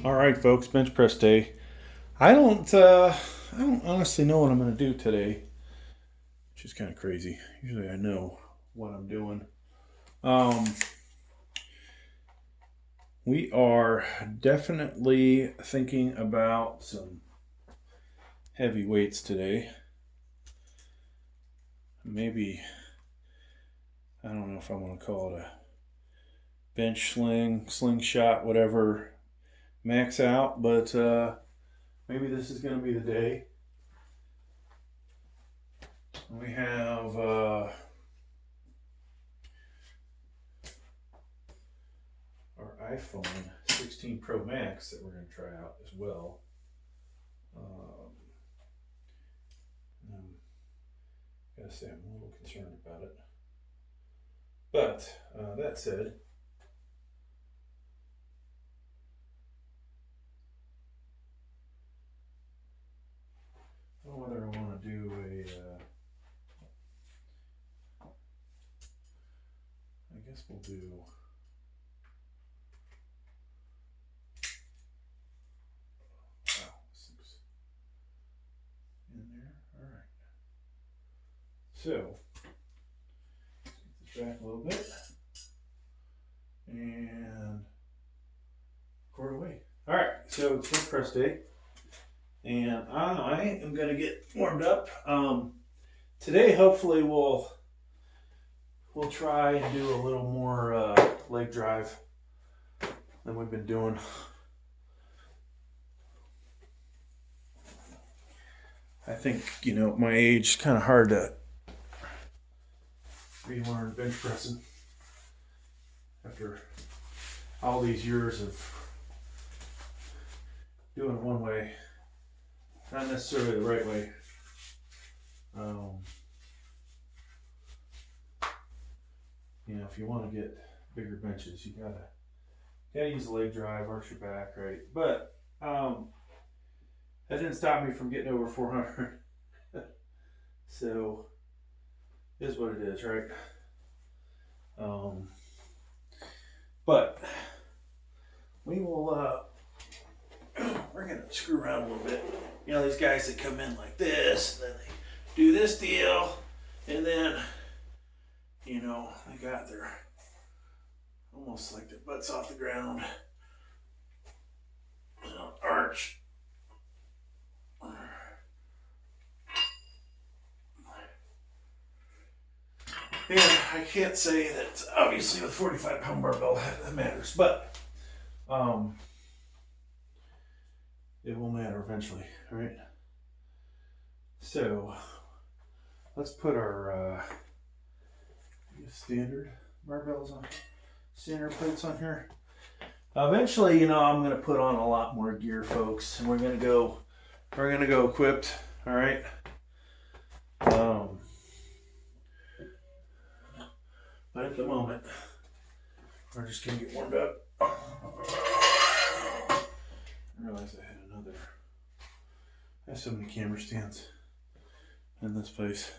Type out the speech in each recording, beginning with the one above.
All right, folks, bench press day. I don't honestly know what I'm going to do today, which is kind of crazy. Usually I know what I'm doing. We are definitely thinking about some heavy weights today. Maybe, I don't know if I want to call it a bench slingshot, whatever, max out, but maybe this is going to be the day. We have our iPhone 16 Pro Max that we're going to try out as well. I gotta say, I'm a little concerned about it. But that said, I don't know whether I want to do I guess we'll do. Wow, this looks in there. All right. So, let's get this back a little bit and record away. All right, so it's bench press day, and I am going to get warmed up. Today, hopefully, we'll try and do a little more leg drive than we've been doing. I think, at my age, it's kind of hard to relearn bench pressing after all these years of doing it one way, not necessarily the right way. If you want to get bigger benches, you gotta use the leg drive, arch your back, right? But that didn't stop me from getting over 400. So it is what it is, right? But we will we're gonna screw around a little bit. These guys that come in like this, and then they do this deal, and then they got their almost like their butts off the ground, arch. And I can't say that obviously with 45-pound barbell that matters, but it will matter eventually, right? So let's put our standard barbells on, standard plates on here. Eventually, I'm going to put on a lot more gear, folks, and we're going to go equipped. All right. But at the moment, we're just going to get warmed up. I realized I have so many camera stands in this place.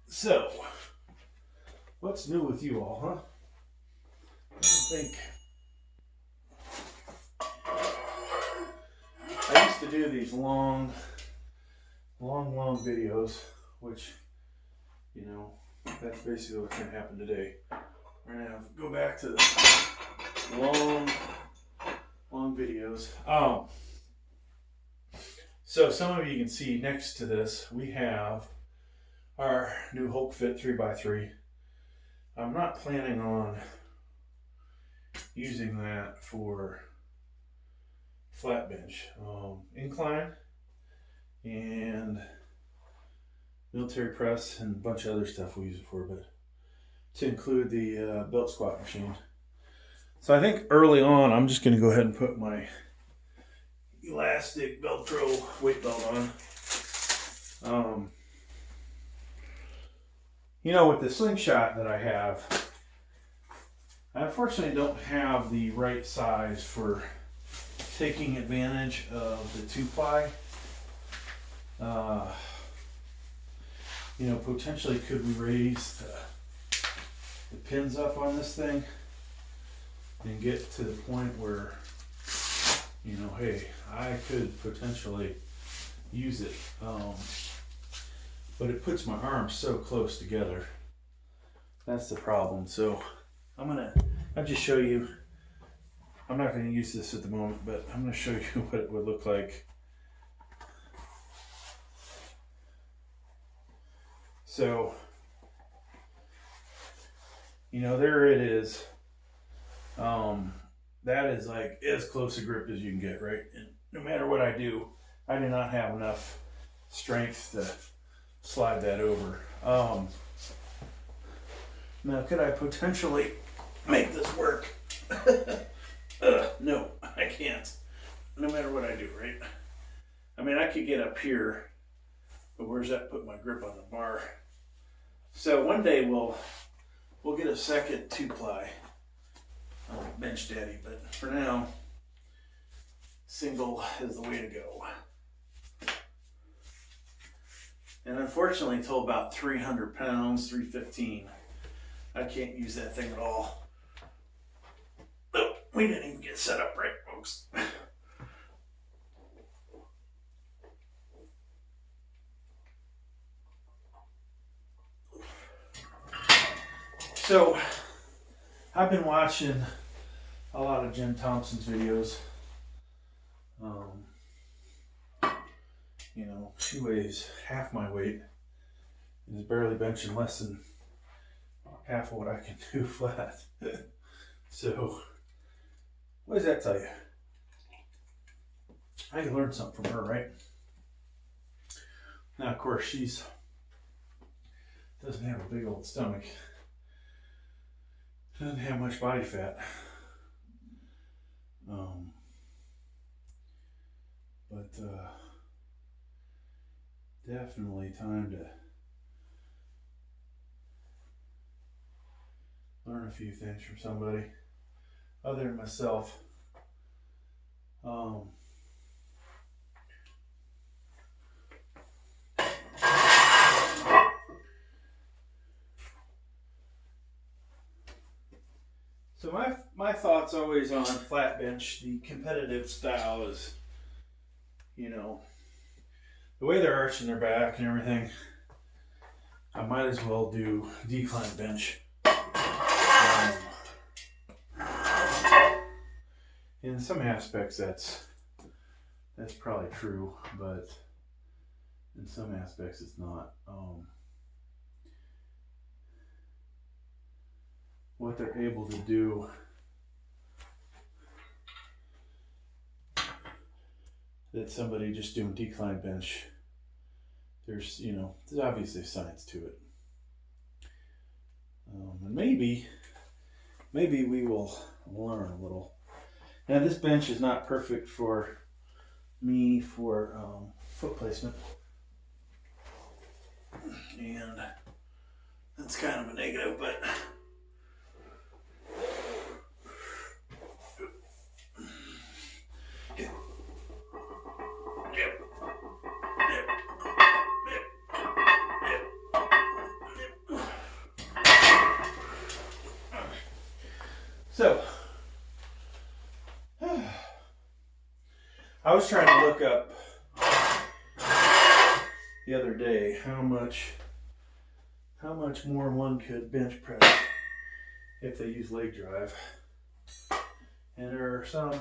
So what's new with you all, huh? I used to do these long videos, which, that's basically what's going to happen today. We're going to go back to the long videos. So some of you can see next to this, we have our new Hulk Fit 3x3. I'm not planning on using that for flat bench. Incline and military press and a bunch of other stuff we use it for, but to include the belt squat machine. So I think early on I'm just going to go ahead and put my elastic Velcro weight belt on. With the slingshot that I have, I unfortunately don't have the right size for taking advantage of the 2-ply. you know, potentially could we raise the pins up on this thing and get to the point where, you know, hey, I could potentially use it. But it puts my arms so close together. That's the problem. So I'll just show you. I'm not going to use this at the moment, but I'm going to show you what it would look like. So, you know, there it is. That is like as close a grip as you can get, right? And no matter what I do not have enough strength to slide that over. Now, could I potentially make this work? No, I can't. No matter what I do, right? I mean, I could get up here, but where's that put my grip on the bar? So one day we'll get a second 2-ply bench daddy, but for now, single is the way to go. And unfortunately, until about 300 pounds, 315, I can't use that thing at all. Nope, we didn't even get set up right, folks. So, I've been watching a lot of Jen Thompson's videos. You know, she weighs half my weight and is barely benching less than half of what I can do flat. So, what does that tell you? I can learn something from her, right? Now, of course, she's doesn't have a big old stomach. Doesn't have much body fat. But definitely time to learn a few things from somebody other than myself. So my thoughts always on flat bench, the competitive style is, you know, the way they're arching their back and everything, I might as well do decline bench. In some aspects that's probably true, but in some aspects it's not. What they're able to do that somebody just doing decline bench, there's obviously science to it. And maybe we will learn a little. Now, this bench is not perfect for me for foot placement, and that's kind of a negative, but so, I was trying to look up the other day how much more one could bench press if they use leg drive. And there are some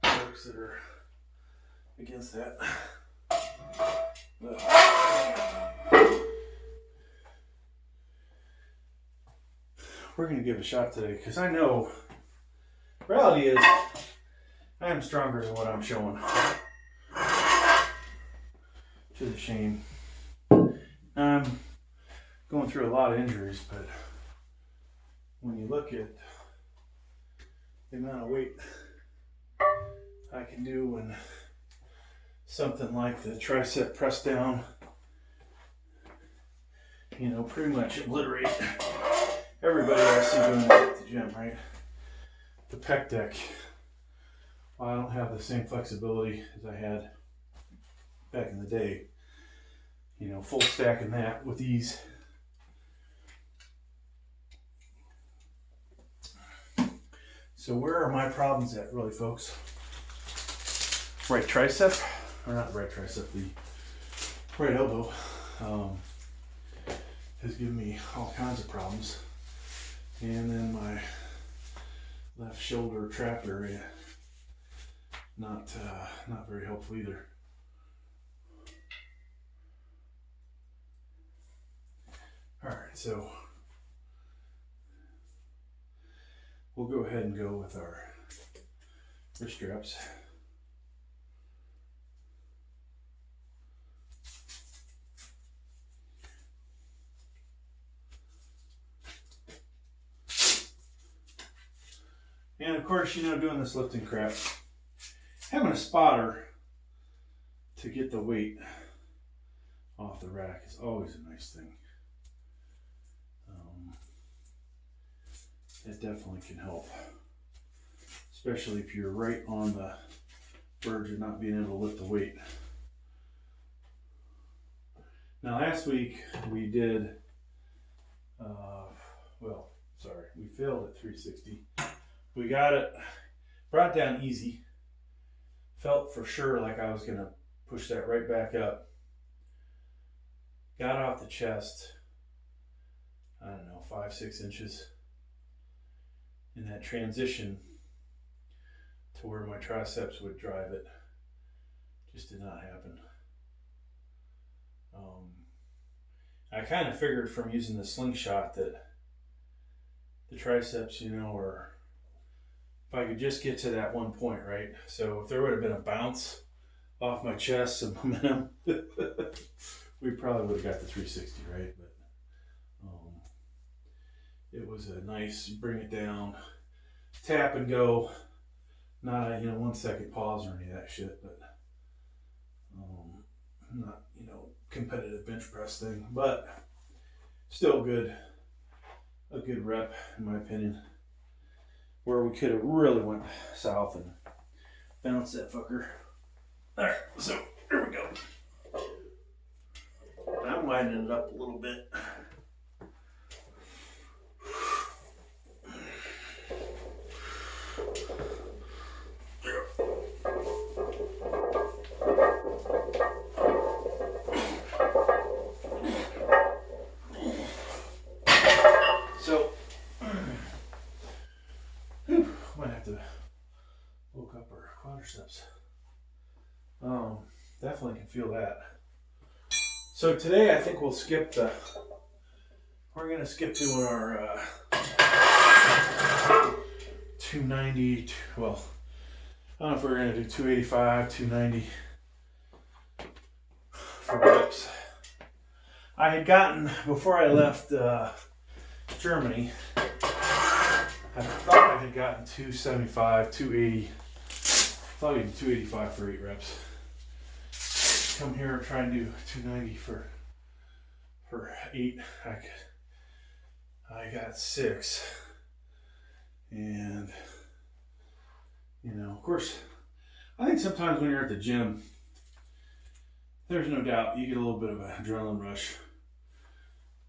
folks that are against that. But we're going to give it a shot today, because I know reality is I am stronger than what I'm showing. To the shame. I'm going through a lot of injuries, but when you look at the amount of weight I can do when something like the tricep press down, you know, pretty much obliterate everybody I see doing that at the gym, right? The pec deck, well, I don't have the same flexibility as I had back in the day. you know, full stacking that with ease. So where are my problems at, really, folks? Right tricep, or not right tricep, the right elbow has given me all kinds of problems. And then my left shoulder trap area, not very helpful either. All right, so we'll go ahead and go with our wrist straps. And of course, you know, doing this lifting crap, having a spotter to get the weight off the rack is always a nice thing. It definitely can help, especially if you're right on the verge of not being able to lift the weight. Now last week we did, we failed at 360. We got it, brought down easy. Felt for sure like I was gonna push that right back up. Got off the chest, I don't know, 5-6 inches. In that transition to where my triceps would drive it, just did not happen. I kind of figured from using the slingshot that the triceps, you know, or if I could just get to that one point, right? So if there would have been a bounce off my chest, some momentum, we probably would have got the 360, right? But it was a nice bring it down, tap and go, not a 1 second pause or any of that shit, but not competitive bench press thing, but still good, a good rep in my opinion. Where we could have really went south and bounced that fucker. All right, so here we go. I'm winding it up a little bit. So, might have to look up our quadriceps. Definitely can feel that. So today I think we'll skip we're gonna skip doing our 290, well, I don't know if we're gonna do 285, 290 for reps. I had gotten, before I left Germany, I thought I had gotten 275, 280, I thought I'd do 285 for 8 reps. Come here and try and do 290 for 8. I got 6. And, of course, I think sometimes when you're at the gym, there's no doubt you get a little bit of an adrenaline rush.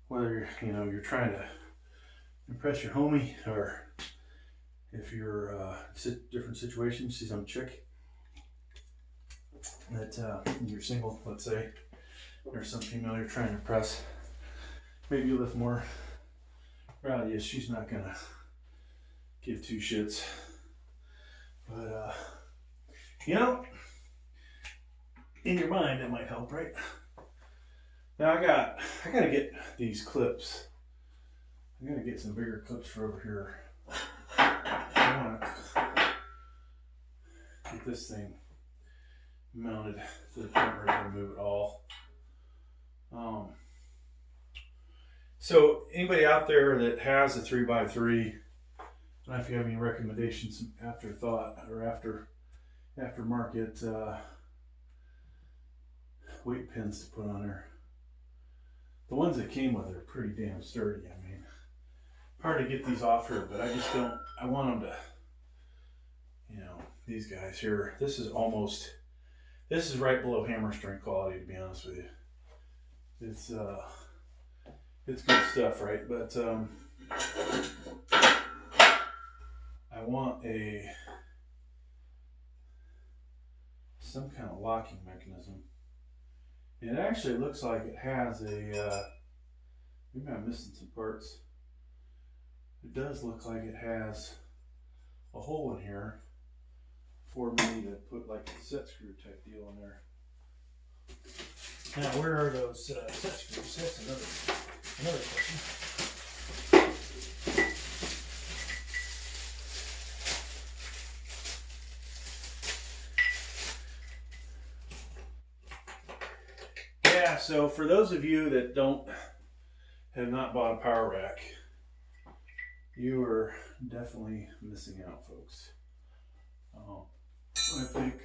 Whether, you're trying to impress your homie, or if you're in different situations, see some chick that you're single, let's say, or some female you're trying to impress. Maybe you lift more. Well, yes, she's not gonna give two shits. But in your mind it might help, right? Now I gotta get these clips. I gotta get some bigger clips for over here. I wanna get this thing mounted to the point where I can move it all. So anybody out there that has a 3x3, I don't know if you have any recommendations, afterthought or aftermarket weight pins to put on there. The ones that came with it are pretty damn sturdy. I mean, hard to get these off here, but I just don't, I want them to, these guys here, this is right below hammer strength quality, to be honest with you. it's good stuff, right? But I want some kind of locking mechanism. It actually looks like it has a, maybe I'm missing some parts. It does look like it has a hole in here for me to put like a set screw type deal in there. Now, where are those set screws? That's another question. Yeah, so for those of you that have not bought a power rack, you are definitely missing out, folks. I think,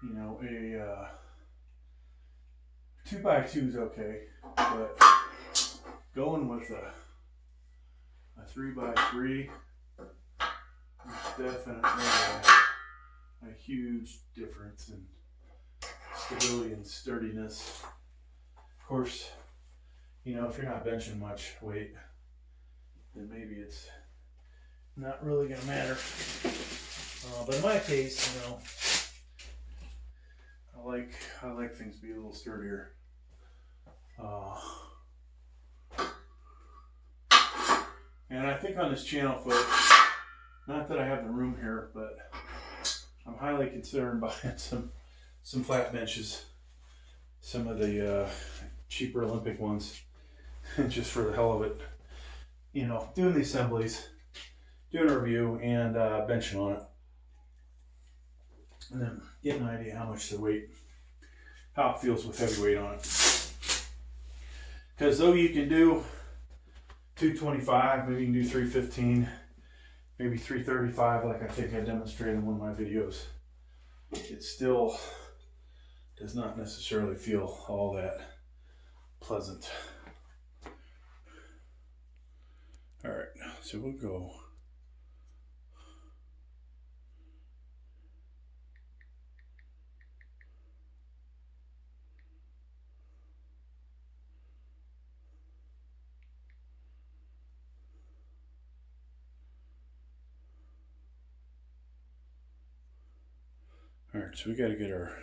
you know, a 2x2 is okay, but going with a 3x3 is definitely a huge difference in stability and sturdiness. Of course, you know, if you're not benching much weight, then maybe it's not really going to matter. But in my case, you know, I like things to be a little sturdier. And I think on this channel, folks, not that I have the room here, but I'm highly concerned buying some flat benches, some of the cheaper Olympic ones, just for the hell of it. You know, doing the assemblies, doing a review, and benching on it, and then getting an idea how much the weight, how it feels with heavy weight on it. Because though you can do 225, maybe you can do 315, maybe 335, like I think I demonstrated in one of my videos, it still does not necessarily feel all that pleasant. All right, so we'll go. All right, so we got to get our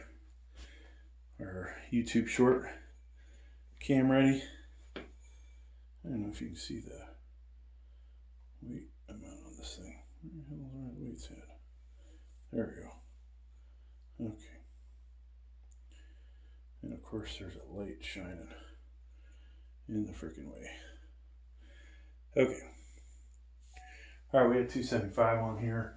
YouTube short cam ready. I don't know if you can see the weight amount on this thing. Where the hell is the weights at? There we go. Okay. And of course there's a light shining in the freaking way. Okay. All right, we had 275 on here.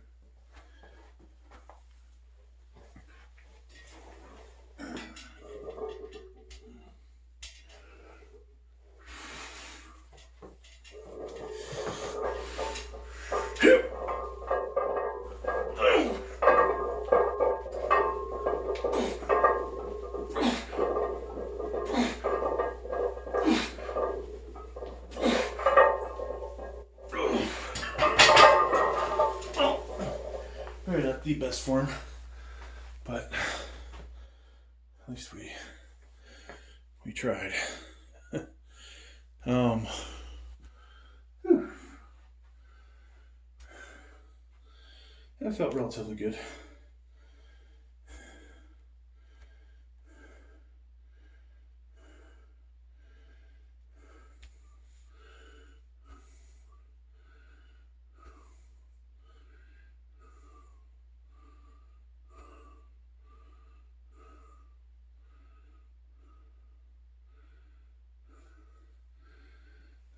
Maybe not the best form, but at least we tried. That felt relatively good.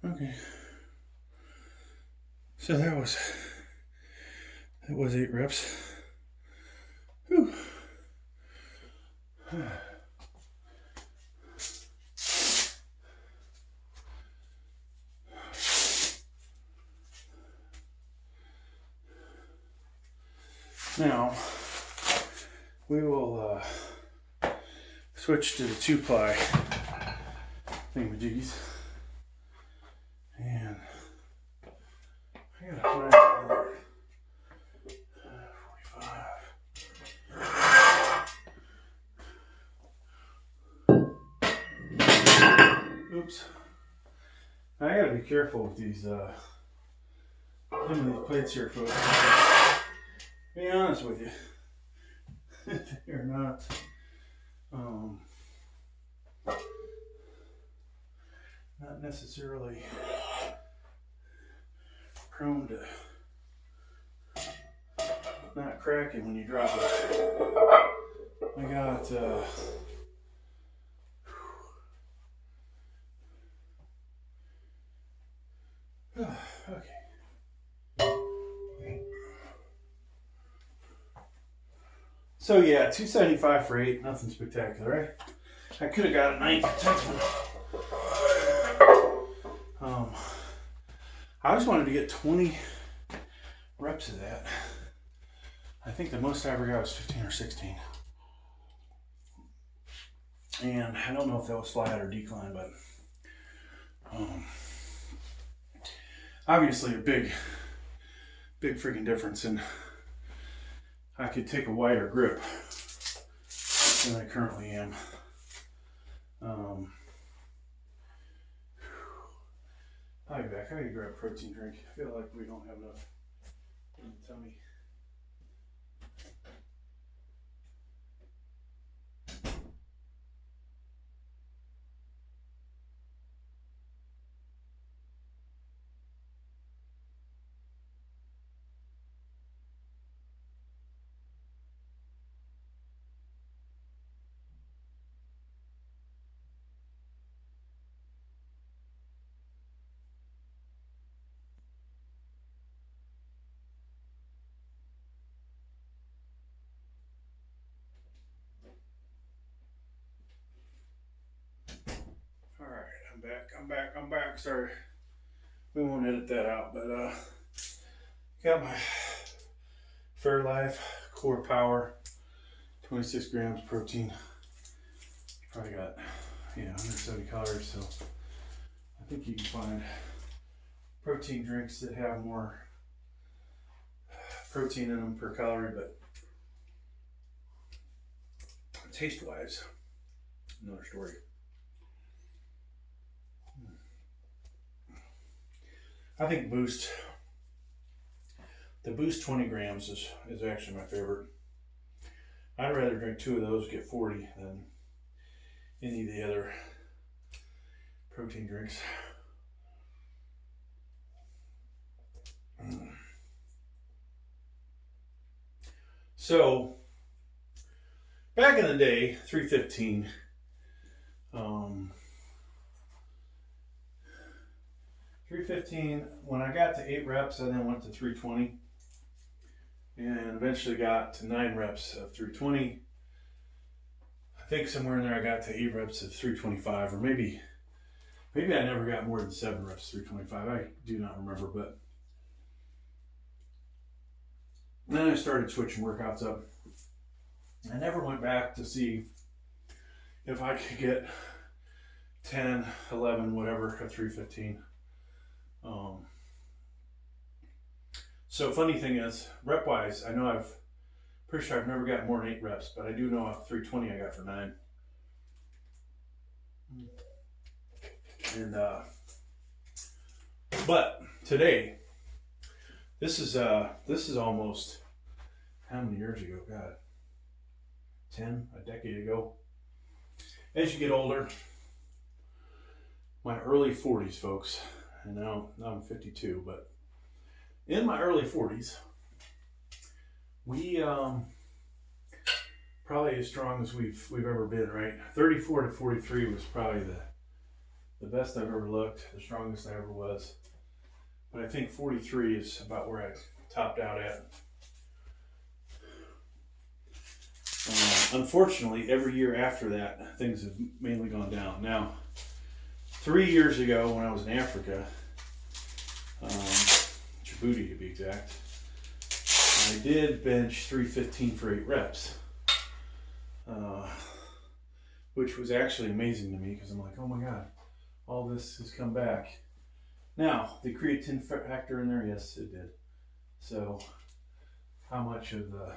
Okay, so that was 8 reps. Whew. Now we will switch to the 2-ply thingamajiggies. And I gotta find another 45. Oops. I gotta be careful with these, some of these plates here, folks. To be honest with you, they're not, not necessarily prone to not cracking when you drop it. I got, okay. So yeah, $275 for 8, nothing spectacular, right? I could have got a 9th or 10th. I just wanted to get 20 reps of that. I think the most I ever got was 15 or 16. And I don't know if that was flat or decline, but obviously a big freaking difference, and I could take a wider grip than I currently am. I'll be back. I gotta grab a protein drink. I feel like we don't have enough in the tummy. I'm back. Sorry, we won't edit that out, but got my Fairlife Core Power, 26 grams protein. Probably got 170 calories, so I think you can find protein drinks that have more protein in them per calorie, but taste-wise, another story. I think Boost, the Boost 20 grams is actually my favorite. I'd rather drink 2 of those, get 40, than any of the other protein drinks. So, back in the day, 315, when I got to 8 reps, I then went to 320 and eventually got to 9 reps of 320. I think somewhere in there I got to 8 reps of 325, or maybe I never got more than 7 reps of 325. I do not remember, but then I started switching workouts up. I never went back to see if I could get 10, 11, whatever of 315. So funny thing is, rep wise, I know pretty sure I've never got more than 8 reps, but I do know 320 I got for 9. And but today, this is almost how many years ago? God, 10, a decade ago. As you get older, my early 40s, folks, and now I'm 52, but in my early 40s, we probably as strong as we've ever been, right? 34 to 43 was probably the best I've ever looked, the strongest I ever was. But I think 43 is about where I topped out at. Unfortunately, every year after that, things have mainly gone down. Now, 3 years ago when I was in Africa, Djibouti to be exact, I did bench 315 for 8 reps, which was actually amazing to me because I'm like, oh my God, all this has come back. Now, the creatine factor in there, yes, it did. So, how much of the,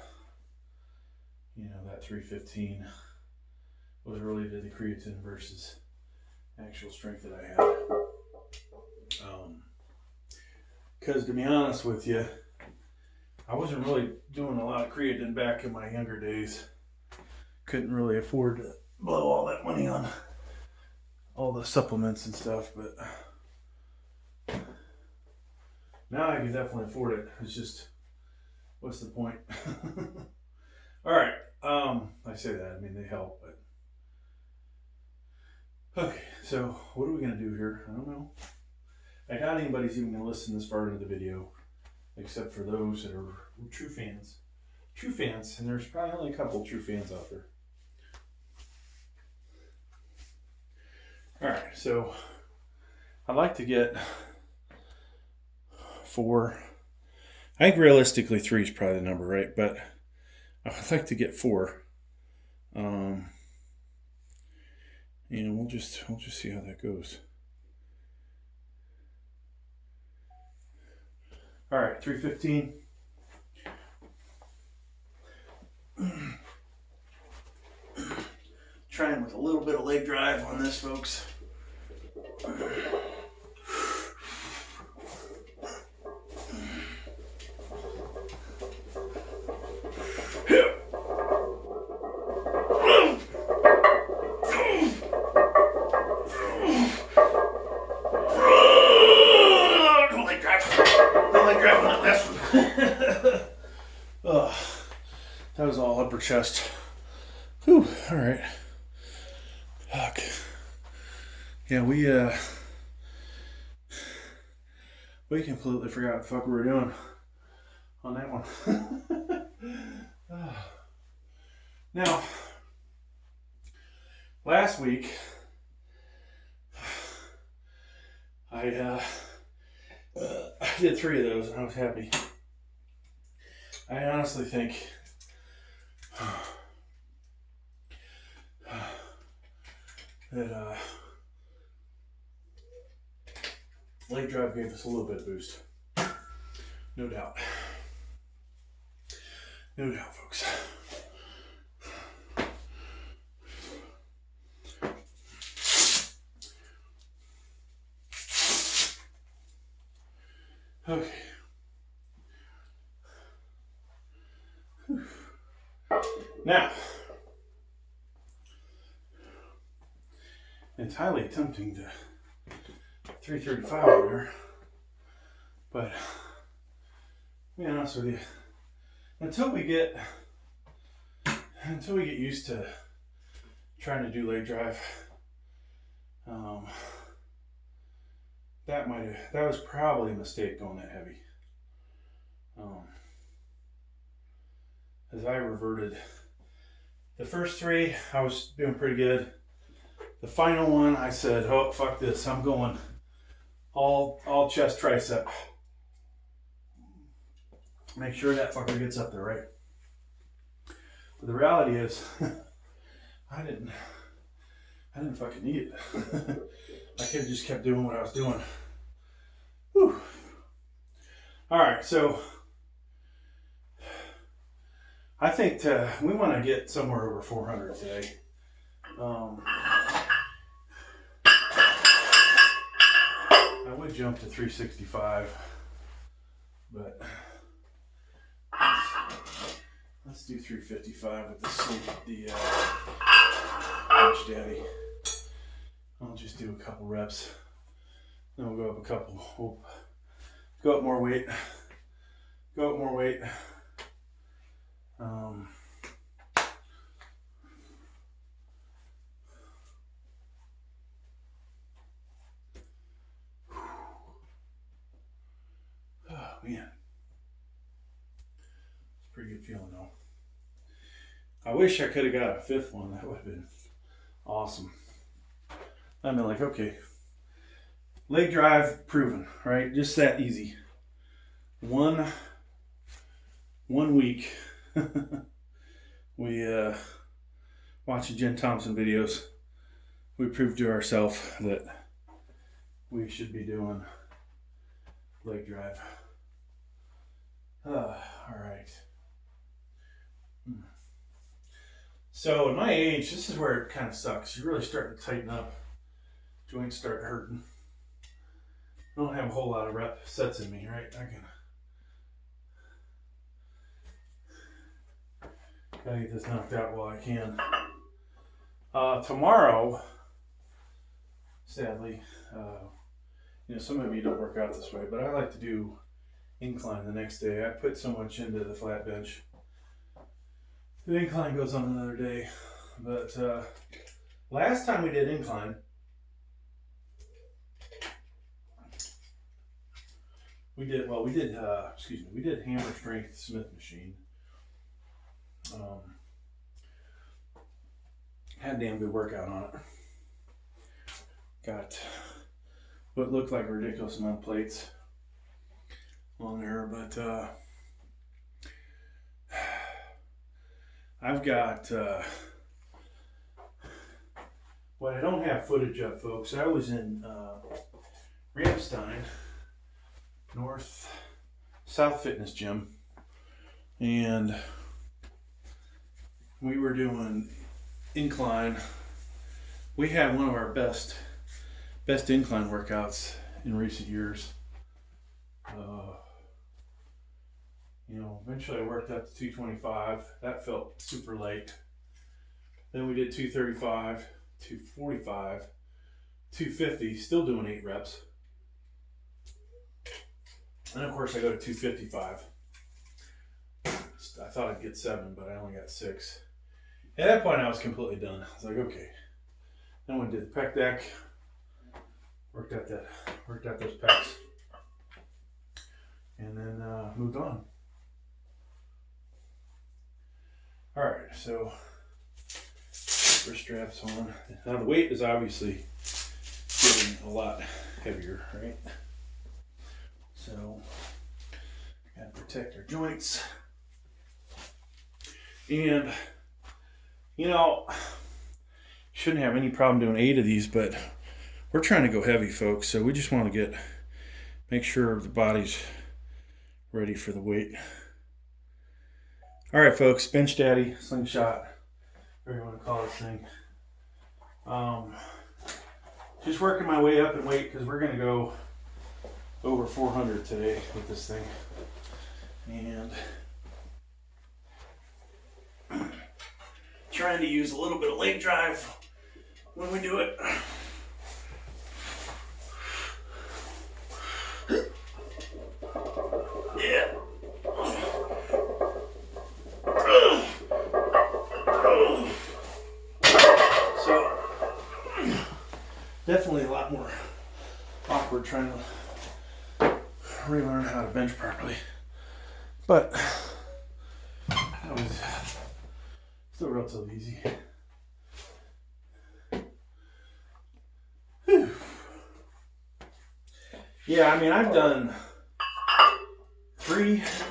that 315 was related to the creatine versus actual strength that I had. Because to be honest with you, I wasn't really doing a lot of creatine back in my younger days. Couldn't really afford to blow all that money on all the supplements and stuff, but now I can definitely afford it. It's just, what's the point? All right, I say that, I mean, they help, but okay, so what are we gonna do here? I don't know. I doubt anybody's even gonna listen this far into the video, except for those that are true fans. True fans, and there's probably only a couple true fans out there. All right, so I'd like to get 4. I think realistically 3 is probably the number, right? But I would like to get 4. And we'll just see how that goes. All right, 315. Trying with a little bit of leg drive on this, folks. That was all upper chest. Whew, all right. Fuck. Yeah, we completely forgot what the fuck we were doing on that one. Now, last week, I did 3 of those and I was happy. I honestly think that leg drive gave us a little bit of boost. No doubt. No doubt, folks. Okay. Now, it's highly tempting to 335 there, but to be honest with you, until we get used to trying to do leg drive, that was probably a mistake going that heavy. As I reverted, the first 3 I was doing pretty good. The final one I said, oh fuck this, I'm going all chest tricep. Make sure that fucker gets up there, right? But the reality is, I didn't fucking need it. I could have just kept doing what I was doing. Whew. All right, so I think we want to get somewhere over 400 today. I would jump to 365, but let's do 355 with the Punch Daddy. I'll just do a couple reps. Then we'll go up a couple. We'll go up more weight. Go up more weight. Oh man, it's a pretty good feeling though. I wish I could have got a 5th one. That would have been awesome. I mean, like, okay, leg drive proven, right? Just that easy. One week, we watching Jen Thompson videos, we proved to ourselves that we should be doing leg drive. All right. So at my age, this is where it kind of sucks. You're really starting to tighten up joints start hurting. I don't have a whole lot of rep sets in me, right? I can gotta get this knocked out while I can. Tomorrow, sadly, some of you don't work out this way, but I like to do incline the next day. I put so much into the flat bench. The incline goes on another day. But last time we did incline, we did hammer strength Smith machine. Had a damn good workout on it. Got what looked like a ridiculous amount of plates on there, but I've got what I don't have footage of, folks. I was in Ramstein, South Fitness Gym, and we were doing incline. We had one of our best incline workouts in recent years. Eventually I worked up to 225. That felt super light. Then we did 235, 245, 250, still doing 8 reps. And of course I go to 255. I thought I'd get 7, but I only got 6. At that point I was completely done. I was like, okay. Then we did the pec deck. Worked out those pecs. And then moved on. Alright, so wrist straps on. Now the weight is obviously getting a lot heavier, right? So gotta protect our joints. And shouldn't have any problem doing 8 of these, but we're trying to go heavy, folks, so we just want to make sure the body's ready for the weight. All right, folks, bench daddy, slingshot, whatever you want to call this thing. Just working my way up in weight because we're going to go over 400 today with this thing. And trying to use a little bit of leg drive when we do it. Yeah. So, definitely a lot more awkward trying to relearn how to bench properly. But that was still relatively easy. Whew. Yeah, I mean, I've done 3